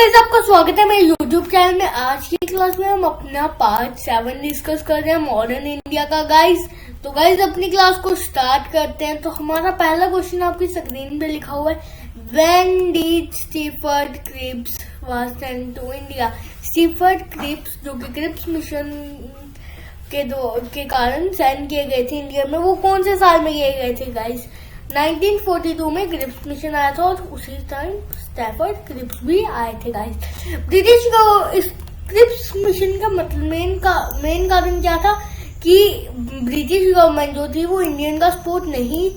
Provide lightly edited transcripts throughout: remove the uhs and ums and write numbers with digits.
Guys आपका स्वागत है मेरे YouTube चैनल में। आज की क्लास में हम अपना पार्ट 7 डिस्कस कर रहे हैं मॉडर्न इंडिया का गाइस। तो गाइस अपनी क्लास को स्टार्ट करते हैं। तो हमारा पहला क्वेश्चन आपकी स्क्रीन पे लिखा हुआ है, when did Stafford Cripps was sent to India. Stafford Cripps जो कि क्रिप्स मिशन के कारण सेंड किए गए थे इंडिया में, वो कौन से साल में किए गए थे गाइस? 1942 में क्रिप्स मिशन आया था और उसी टाइम स्टैफर्ड क्रिप्स भी आए थे गाइस। ब्रिटिश को इस क्रिप्स मिशन का मतलब मेन कारण क्या था कि ब्रिटिश गवर्नमेंट जो थी वो इंडियन का सपोर्ट नहीं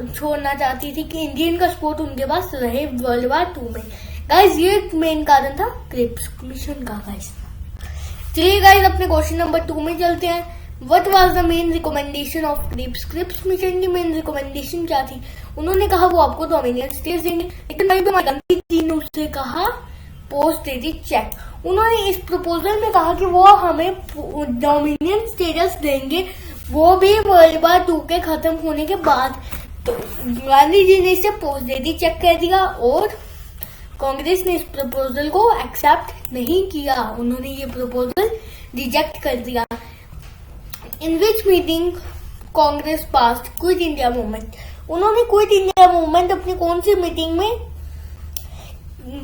छोड़ना चाहती थी कि इंडियन का सपोर्ट उनके पास रहे वर्ल्ड वार 2 में। गाइस ये मेन कारण था क्रिप्स मिशन का गाइस। चलिए गाइस अपने क्वेश्चन नंबर 2 में चलते हैं। What was the main recommendation of Cripps? Cripps mission की मेन रिकमेंडेशन क्या थी? उन्होंने कहा वो आपको डोमिनियन स्टेट्स देंगे, लेकिन भाई गांधी जी ने उससे कहा पोस्ट डेटी चेक। उन्होंने इस प्रपोजल में कहा कि वो हमें डोमिनियन स्टेटस देंगे, वो भी वर्ल्ड वार 2 के खत्म होने के बाद। तो गांधी जी ने इसे पोस्ट डेटी चेक कर दिया और कांग्रेस ने इस प्रपोजल को एक्सेप्ट नहीं किया, उन्होंने ये प्रपोजल रिजेक्ट कर दिया। In which meeting Congress passed quit India movement. उन्होंने क्विट इंडिया मूवमेंट अपनी कौन सी मीटिंग में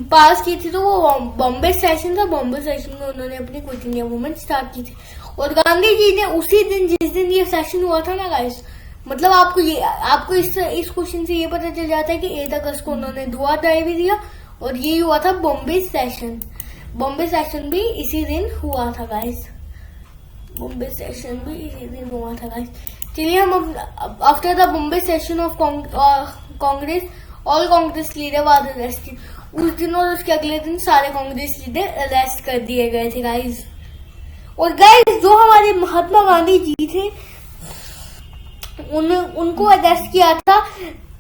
पास की थी? तो वो बॉम्बे सेशन था। बॉम्बे सेशन में उन्होंने अपनी क्विट इंडिया मूवमेंट स्टार्ट की थी और गांधी जी ने उसी दिन जिस दिन ये सेशन हुआ था ना गाइस, मतलब आपको इस क्वेश्चन से ये पता चल जाता है कि 8 अगस्त को उन्होंने दुआ भी दिया और ये हुआ था बॉम्बे सेशन। बॉम्बे सेशन भी इसी दिन हुआ था गाइस। बॉम्बे सेशन भी इसी दिन हुआ था गाइस। चलिए हम after the Bombay session of Congress all Congress leader was arrested. उस दिन और उसके अगले दिन सारे कांग्रेस लीडर अरेस्ट कर दिए गए थे गाइस। और गाइस जो हमारे महात्मा गांधी जी थे उनको अरेस्ट किया था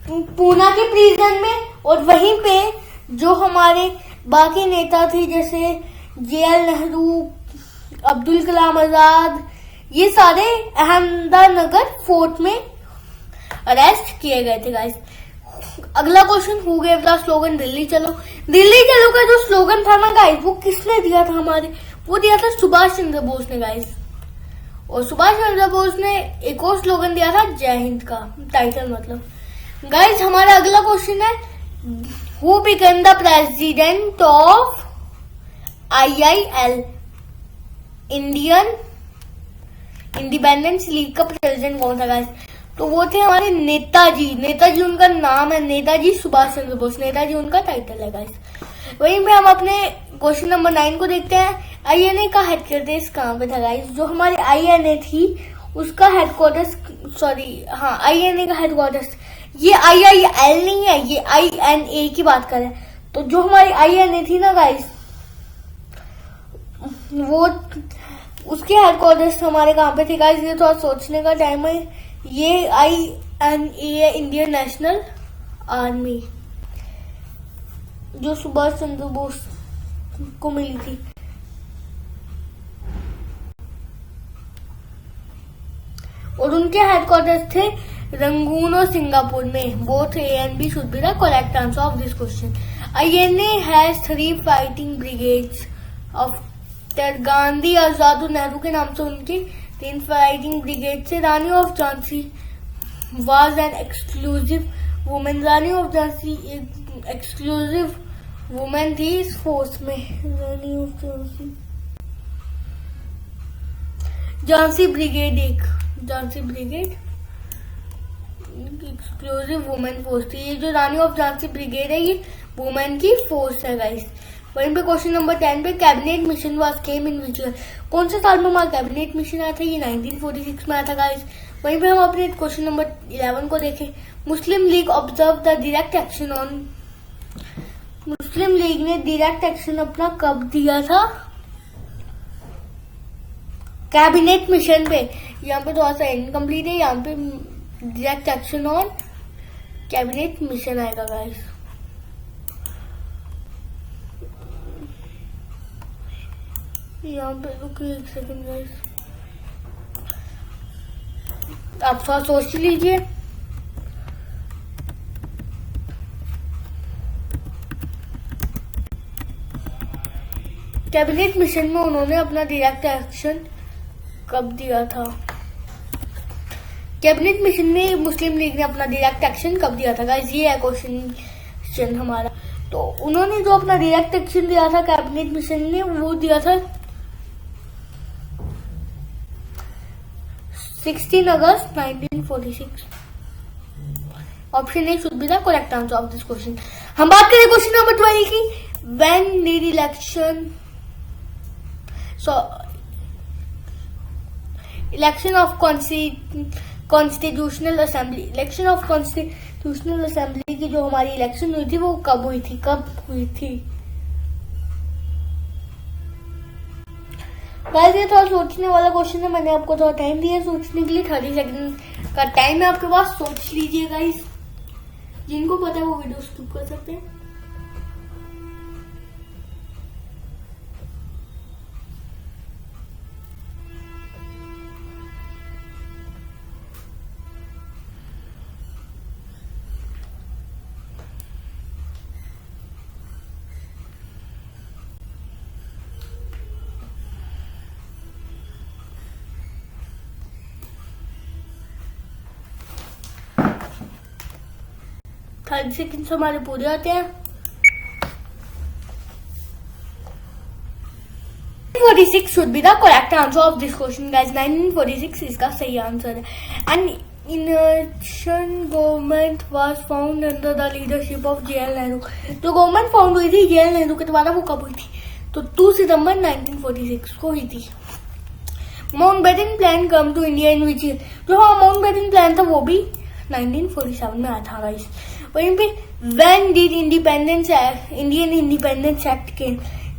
पूना के प्रिजन में, और वहीं पे जो हमारे बाकी नेता थे जैसे JL नेहरू, अब्दुल कलाम आजाद, ये सारे अहमदनगर फोर्ट में अरेस्ट किए गए थे गाइस। अगला question, who gave the slogan Delhi चलो। दिल्ली चलो का जो स्लोगन था ना गाइस, वो किसने दिया था? वो दिया था सुभाष चंद्र बोस ने गाइस। और सुभाष चंद्र बोस ने एक और स्लोगन दिया था जय हिंद का टाइटल मतलब। गाइस हमारा अगला क्वेश्चन है, who became the president of IIL Indian independence league का प्रेसिडेंट कौन था गाइस? तो वो थे हमारे नेताजी उनका नाम है, नेताजी सुभाष चंद्र बोस, नेताजी उनका टाइटल है गाइस। वहीं पे हम अपने क्वेश्चन नंबर 9 को देखते हैं। INA का हेडक्वार्टर्स कहाँ पे था गाइस? जो हमारी INA थी उसका हेडक्वार्टर्स, INA का हेडक्वार्टर्स, ये IIL नहीं है, ये INA की बात कर रहे हैं। तो जो हमारी INA थी ना गाइस, वो उसके हेडक्वार्टर्स हमारे कहाँ पे थे गाइस? ये थोड़ा सोचने का टाइम है। ये INA है, इंडियन नेशनल आर्मी, जो सुभाष चंद्र बोस को मिली थी। और उनके हेडक्वार्टर्स थे रंगून और सिंगापुर में। Both A and B should be the correct answer of this question. INA has 3 fighting brigades of Gandhi, आजाद और नेहरू के नाम से उनकी 3 फाइटिंग ब्रिगेड से। Rani of Jhansi was an exclusive women. Rani of Jhansi एक एक्सक्लूसिव वुमेन थी इस फोर्स में। Rani of Jhansi brigade exclusive women force थी। ये जो रानी ऑफ झांसी ब्रिगेड है ये वुमेन की फोर्स है गाइस। वहीं पे क्वेश्चन नंबर 10 पे, cabinet mission was came in which year. कौन से साल में हमारा कैबिनेट मिशन आया था? ये 1946 में आया था गाइस। वहीं पे हम अपने क्वेश्चन नंबर 11 को देखें। Muslim League observe the direct action on. Muslim League ने डायरेक्ट एक्शन अपना कब दिया था? कैबिनेट मिशन पे। यहाँ पे थोड़ा सा इनकम्प्लीट है, यहाँ पे direct action on cabinet mission आएगा गाइस। यहाँ पे रुकिए एक सेकंड गाइस, आप थोड़ा सोच लीजिए। कैबिनेट मिशन में उन्होंने अपना डायरेक्ट एक्शन कब दिया था? कैबिनेट मिशन में मुस्लिम लीग ने अपना डायरेक्ट एक्शन कब दिया था गाइस? ये है क्वेश्चन हमारा। तो उन्होंने जो अपना डायरेक्ट एक्शन दिया था कैबिनेट मिशन ने, वो दिया था 16 अगस्त 1946। Option A should be the correct answer of this question. हम बात करें क्वेश्चन नंबर 12 की। When did election of constitutional assembly, election of constitutional assembly की जो हमारी इलेक्शन हुई थी वो कब हुई थी? गाइस ये थोड़ा सोचने वाला क्वेश्चन है, मैंने आपको थोड़ा टाइम दिया सोचने के लिए। 30 सेकंड का टाइम है आपके पास, सोच लीजिए गाइस। जिनको पता है वो वीडियो स्किप कर सकते हैं। थर्टी सेकेंड्स हमारे पूरे होते हैं। 1946 should be the correct answer of this question guys. 1946 इसका सही आंसर है। And Indian government was found under the leadership of JL Nehru. जो गवर्नमेंट फाउंड हुई थी JL नेहरू के द्वारा, वो कब हुई थी? तो 2 सितंबर 1946 को हुई थी। Mountbatten plan come to India in which, जो माउंटबेटन प्लान था वो भी 1947 में आया था गाइस। वहीं पे when did Indian independence act के,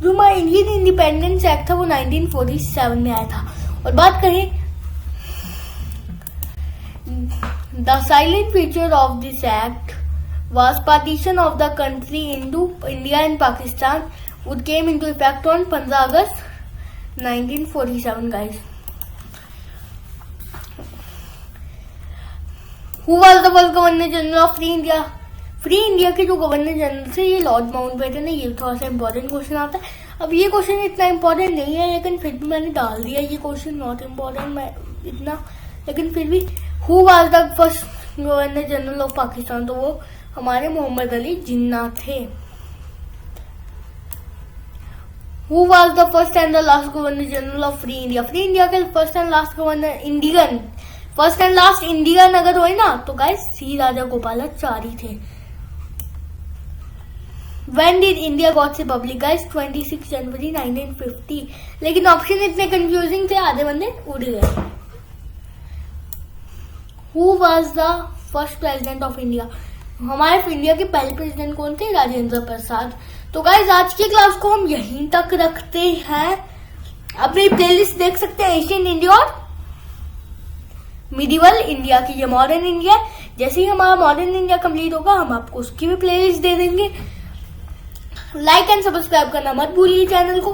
जो हमारा इंडियन इंडिपेंडेंस एक्ट था वो 1947 में आया था। और बात करें the silent feature of this act was partition of the country into India and Pakistan would came into effect on 15 August 1947 guys. Who was the first governor general of free India? Free India के जो governor general थे ये Lord Mountbatten है। ये थोड़ा सा important question आता है। अब ये क्वेश्चन इतना इंपॉर्टेंट नहीं है, लेकिन फिर भी मैंने डाल दिया। ये क्वेश्चन नॉट इम्पोर्टेंट इतना, लेकिन फिर भी who was the first governor general of Pakistan? तो वो हमारे मोहम्मद अली जिन्ना थे। Who was the first and the last governor general of free India? Free India के first and last governor first and last Indian अगर हुए ना तो गाइस सी राजा गोपालाचारी थे। When did India got Republic guys? 26 जनवरी 1950। लेकिन ऑप्शन इतने कंफ्यूजिंग थे, आधे बंदे उड़ गए। Who was the first president of India? हमारे इंडिया के पहले प्रेसिडेंट कौन थे? राजेंद्र प्रसाद। तो गाइस आज की क्लास को हम यहीं तक रखते हैं। अपनी प्लेलिस्ट देख सकते हैं, एशियन इंडिया और मिडिवल इंडिया की। ये मॉडर्न इंडिया, जैसे ही हमारा मॉडर्न इंडिया कंप्लीट होगा हम आपको उसकी भी प्लेलिस्ट दे देंगे। लाइक एंड सब्सक्राइब करना मत भूलिए चैनल को।